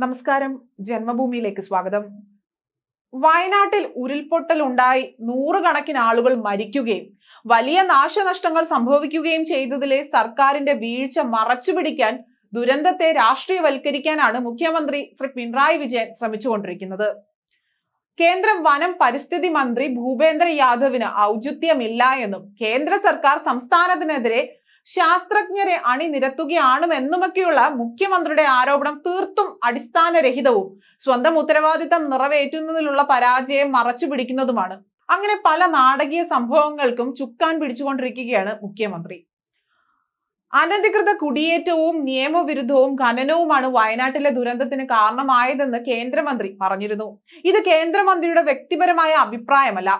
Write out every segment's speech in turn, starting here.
നമസ്കാരം, ജന്മഭൂമിയിലേക്ക് സ്വാഗതം. വയനാട്ടിൽ ഉരുൾപൊട്ടൽ ഉണ്ടായി നൂറുകണക്കിന് ആളുകൾ മരിക്കുകയും വലിയ നാശനഷ്ടങ്ങൾ സംഭവിക്കുകയും ചെയ്തതിലെ സർക്കാരിന്റെ വീഴ്ച മറച്ചുപിടിക്കാൻ ദുരന്തത്തെ രാഷ്ട്രീയവൽക്കരിക്കാനാണ് മുഖ്യമന്ത്രി ശ്രീ പിണറായി വിജയൻ ശ്രമിച്ചുകൊണ്ടിരിക്കുന്നത്. കേന്ദ്രം വനം പരിസ്ഥിതി മന്ത്രി ഭൂപേന്ദ്ര യാദവിന് ഔചിത്യമില്ല എന്നും കേന്ദ്ര സർക്കാർ സംസ്ഥാനത്തിനെതിരെ ശാസ്ത്രജ്ഞരെ അണിനിരത്തുകയാണെന്നുമൊക്കെയുള്ള മുഖ്യമന്ത്രിയുടെ ആരോപണം തീർത്തും അടിസ്ഥാനരഹിതവും സ്വന്തം ഉത്തരവാദിത്തം നിറവേറ്റുന്നതിലുള്ള പരാജയം മറച്ചുപിടിക്കുന്നതുമാണ്. അങ്ങനെ പല നാടകീയ സംഭവങ്ങൾക്കും ചുക്കാൻ പിടിച്ചുകൊണ്ടിരിക്കുകയാണ് മുഖ്യമന്ത്രി. അനധികൃത കുടിയേറ്റവും നിയമവിരുദ്ധവും ഖനനവുമാണ് വയനാട്ടിലെ ദുരന്തത്തിന് കാരണമായതെന്ന് കേന്ദ്രമന്ത്രി പറഞ്ഞിരുന്നു. ഇത് കേന്ദ്രമന്ത്രിയുടെ വ്യക്തിപരമായ അഭിപ്രായമല്ല.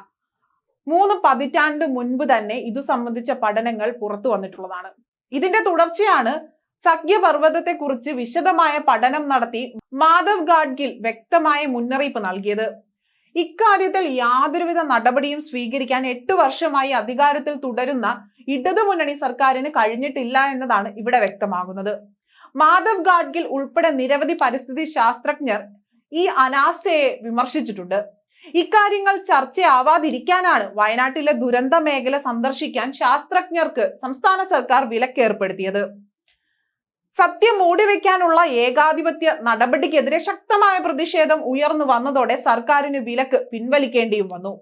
3 പതിറ്റാണ്ട് മുൻപ് തന്നെ ഇതു സംബന്ധിച്ച പഠനങ്ങൾ പുറത്തു വന്നിട്ടുള്ളതാണ്. ഇതിന്റെ തുടർച്ചയാണ് സഖ്യപർവ്വതത്തെ കുറിച്ച് വിശദമായ പഠനം നടത്തി മാധവ് ഗാഡ്ഗിൽ വ്യക്തമായ മുന്നറിയിപ്പ് നൽകിയത്. ഇക്കാര്യത്തിൽ യാതൊരുവിധ നടപടിയും സ്വീകരിക്കാൻ 8 വർഷമായി അധികാരത്തിൽ തുടരുന്ന ഇടതുമുന്നണി സർക്കാരിന് കഴിഞ്ഞിട്ടില്ല എന്നതാണ് ഇവിടെ വ്യക്തമാകുന്നത്. മാധവ് ഗാഡ്ഗിൽ ഉൾപ്പെടെ നിരവധി പരിസ്ഥിതി ശാസ്ത്രജ്ഞർ ഈ അനാസ്ഥയെ വിമർശിച്ചിട്ടുണ്ട്. ഇക്കാര്യങ്ങൾ ചർച്ചയാവാതിരിക്കാനാണ് വയനാട്ടിലെ ദുരന്ത മേഖല സന്ദർശിക്കാൻ ശാസ്ത്രജ്ഞർക്ക് സംസ്ഥാന സർക്കാർ വിലക്കേർപ്പെടുത്തിയത്. സത്യം മൂടിവെക്കാനുള്ള ഏകാധിപത്യ നടപടിക്കെതിരെ ശക്തമായ പ്രതിഷേധം ഉയർന്നു വന്നതോടെ സർക്കാരിന് വിലക്ക് പിൻവലിക്കേണ്ടിയും വന്നു.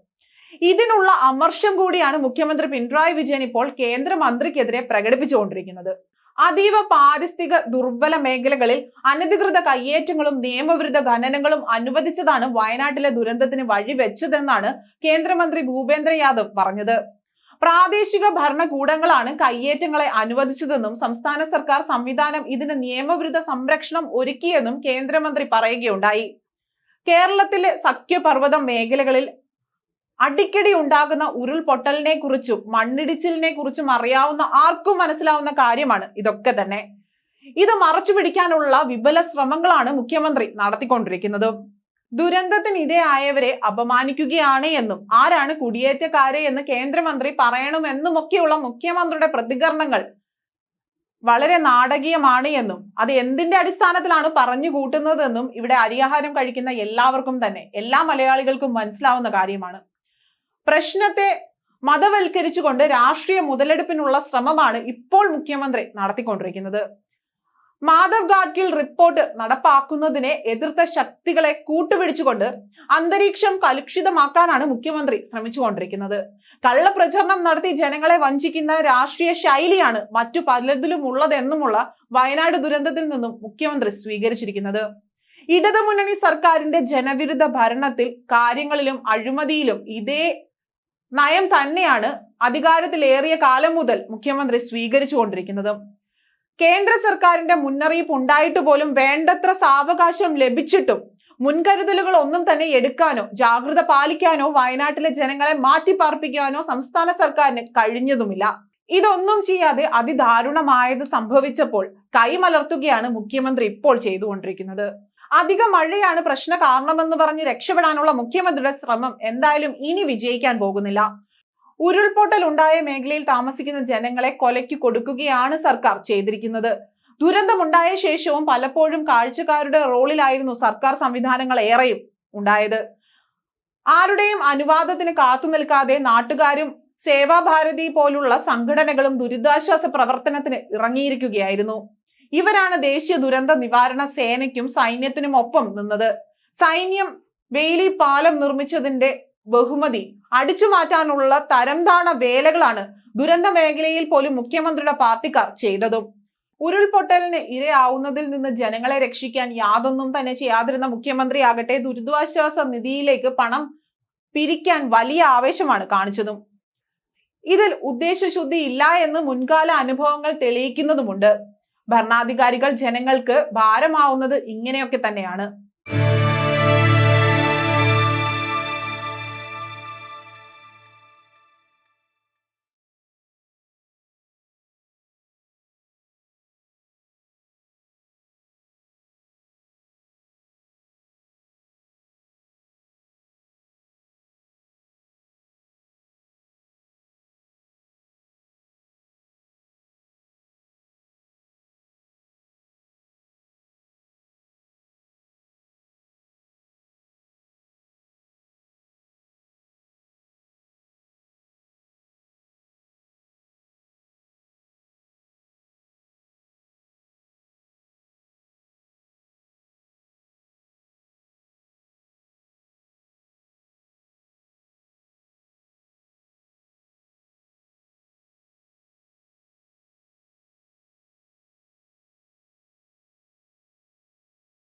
ഇതിനുള്ള അമർഷം കൂടിയാണ് മുഖ്യമന്ത്രി പിണറായി വിജയൻ ഇപ്പോൾ കേന്ദ്രമന്ത്രിക്കെതിരെ പ്രകടിപ്പിച്ചുകൊണ്ടിരിക്കുന്നത്. അതീവ പാരിസ്ഥിതിക ദുർബല മേഖലകളിൽ അനധികൃത കയ്യേറ്റങ്ങളും നിയമവിരുദ്ധ ഖനനങ്ങളും അനുവദിച്ചതാണ് വയനാട്ടിലെ ദുരന്തത്തിന് വഴിവെച്ചതെന്നാണ് കേന്ദ്രമന്ത്രി ഭൂപേന്ദ്ര യാദവ് പറഞ്ഞത്. പ്രാദേശിക ഭരണകൂടങ്ങളാണ് കയ്യേറ്റങ്ങളെ അനുവദിച്ചതെന്നും സംസ്ഥാന സർക്കാർ സംവിധാനം ഇതിന് നിയമവിരുദ്ധ സംരക്ഷണം ഒരുക്കിയെന്നും കേന്ദ്രമന്ത്രി പറയുകയുണ്ടായി. കേരളത്തിലെ സഖ്യപർവ്വത മേഖലകളിൽ അടിക്കടി ഉണ്ടാകുന്ന ഉരുൾപൊട്ടലിനെ കുറിച്ചും മണ്ണിടിച്ചിലിനെ കുറിച്ചും അറിയാവുന്ന ആർക്കും മനസ്സിലാവുന്ന കാര്യമാണ് ഇതൊക്കെ തന്നെ. ഇത് മറച്ചു പിടിക്കാനുള്ള വിപുല ശ്രമങ്ങളാണ് മുഖ്യമന്ത്രി നടത്തിക്കൊണ്ടിരിക്കുന്നത്. ദുരന്തത്തിനിരയായവരെ അപമാനിക്കുകയാണ് എന്നും ആരാണ് കുടിയേറ്റക്കാരെ എന്ന് കേന്ദ്രമന്ത്രി പറയണമെന്നുമൊക്കെയുള്ള മുഖ്യമന്ത്രിയുടെ പ്രതികരണങ്ങൾ വളരെ നാടകീയമാണ് എന്നും അത് എന്തിന്റെ അടിസ്ഥാനത്തിലാണ് പറഞ്ഞു കൂട്ടുന്നതെന്നും ഇവിടെ അരിയാഹാരം കഴിക്കുന്ന എല്ലാവർക്കും തന്നെ, എല്ലാ മലയാളികൾക്കും മനസ്സിലാവുന്ന കാര്യമാണ്. പ്രശ്നത്തെ മതവൽക്കരിച്ചുകൊണ്ട് രാഷ്ട്രീയ മുതലെടുപ്പിനുള്ള ശ്രമമാണ് ഇപ്പോൾ മുഖ്യമന്ത്രി നടത്തിക്കൊണ്ടിരിക്കുന്നത്. മാധവ് ഗാഡ്ഗിൽ റിപ്പോർട്ട് നടപ്പാക്കുന്നതിനെ എതിർത്ത ശക്തികളെ കൂട്ടുപിടിച്ചുകൊണ്ട് അന്തരീക്ഷം കലുഷിതമാക്കാനാണ് മുഖ്യമന്ത്രി ശ്രമിച്ചുകൊണ്ടിരിക്കുന്നത്. കള്ളപ്രചരണം നടത്തി ജനങ്ങളെ വഞ്ചിക്കുന്ന രാഷ്ട്രീയ ശൈലിയാണ് മറ്റു പലതിലും ഉള്ളതെന്നുമുള്ള വയനാട് ദുരന്തത്തിൽ നിന്നും മുഖ്യമന്ത്രി സ്വീകരിച്ചിരിക്കുന്നത്. ഇടതുമുന്നണി സർക്കാരിന്റെ ജനവിരുദ്ധ ഭരണത്തിൽ കാര്യങ്ങളിലും അഴിമതിയിലും ഇതേ നയം തന്നെയാണ് അധികാരത്തിലേറിയ കാലം മുതൽ മുഖ്യമന്ത്രി സ്വീകരിച്ചുകൊണ്ടിരിക്കുന്നത്. കേന്ദ്ര സർക്കാരിന്റെ മുന്നറിയിപ്പ് ഉണ്ടായിട്ട് പോലും വേണ്ടത്ര സാവകാശം ലഭിച്ചിട്ടും മുൻകരുതലുകൾ ഒന്നും തന്നെ എടുക്കാനോ ജാഗ്രത പാലിക്കാനോ വയനാട്ടിലെ ജനങ്ങളെ മാറ്റിപ്പാർപ്പിക്കാനോ സംസ്ഥാന സർക്കാരിന് കഴിഞ്ഞതുമില്ല. ഇതൊന്നും ചെയ്യാതെ അതിദാരുണമായത് സംഭവിച്ചപ്പോൾ കൈമലർത്തുകയാണ് മുഖ്യമന്ത്രി ഇപ്പോൾ ചെയ്തുകൊണ്ടിരിക്കുന്നത്. അധിക മഴയാണ് പ്രശ്ന കാരണമെന്ന് പറഞ്ഞ് രക്ഷപ്പെടാനുള്ള മുഖ്യമന്ത്രിയുടെ ശ്രമം എന്തായാലും ഇനി വിജയിക്കാൻ പോകുന്നില്ല. ഉരുൾപൊട്ടൽ ഉണ്ടായ മേഖലയിൽ താമസിക്കുന്ന ജനങ്ങളെ കൊലയ്ക്ക് കൊടുക്കുകയാണ് സർക്കാർ ചെയ്തിരിക്കുന്നത്. ദുരന്തമുണ്ടായ ശേഷവും പലപ്പോഴും കാഴ്ചക്കാരുടെ റോളിലായിരുന്നു സർക്കാർ സംവിധാനങ്ങൾ ഏറെയും ഉണ്ടായത്. ആരുടെയും അനുവാദത്തിന് കാത്തു നിൽക്കാതെ നാട്ടുകാരും സേവാഭാരതി പോലുള്ള സംഘടനകളും ദുരിതാശ്വാസ പ്രവർത്തനത്തിന് ഇറങ്ങിയിരിക്കുകയായിരുന്നു. ഇവരാണ് ദേശീയ ദുരന്ത നിവാരണ സേനയ്ക്കും സൈന്യത്തിനും ഒപ്പം നിന്നത്. സൈന്യം വേലി പാലം നിർമ്മിച്ചതിന്റെ ബഹുമതി അടിച്ചു മാറ്റാനുള്ള തരംതാണ വേലകളാണ് ദുരന്ത മേഖലയിൽ പോലും മുഖ്യമന്ത്രിയുടെ പാർട്ടിക്കാർ ചെയ്തതും. ഉരുൾപൊട്ടലിന് ഇരയാവുന്നതിൽ നിന്ന് ജനങ്ങളെ രക്ഷിക്കാൻ യാതൊന്നും തന്നെ ചെയ്യാതിരുന്ന മുഖ്യമന്ത്രിയാകട്ടെ ദുരിതാശ്വാസ നിധിയിലേക്ക് പണം പിരിക്കാൻ വലിയ ആവേശമാണ് കാണിച്ചതും. ഇതിൽ ഉദ്ദേശശുദ്ധി ഇല്ല എന്ന് മുൻകാല അനുഭവങ്ങൾ തെളിയിക്കുന്നതുമുണ്ട്. ഭരണാധികാരികൾ ജനങ്ങൾക്ക് ഭാരമാവുന്നത് ഇങ്ങനെയൊക്കെ തന്നെയാണ്.